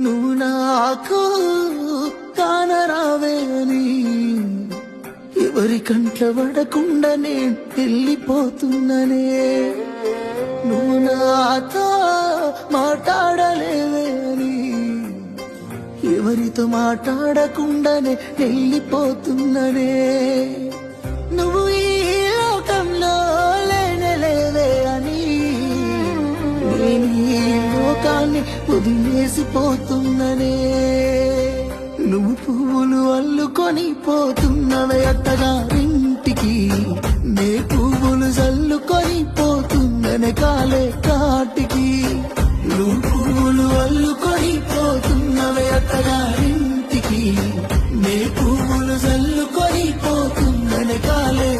నువ్వు నాకు కానరావేని ఎవరి కంట్ల పడకుండా నేను వెళ్ళిపోతున్ననే. నువ్వు నాతో మాట్లాడలేవేని ఎవరితో మాట్లాడకుండానే వెళ్ళిపోతున్ననే. నువ్వు ఈ లోకంలో లేనలేవే అని నేను ఈ లోకాన్ని వదిలేసిపోతున్ననే. నువ్వు పువ్వులు అల్లుకొని పోతున్నవే అత్తగారింటికి, నే పువ్వులు చల్లుకొని పోతున్ననే కాలే కాటికి. నువ్వు పువ్వులు అల్లుకొని పోతున్నవే అత్తగారింటికి, నే పువ్వులు చల్లుకొని పోతున్ననే కాలే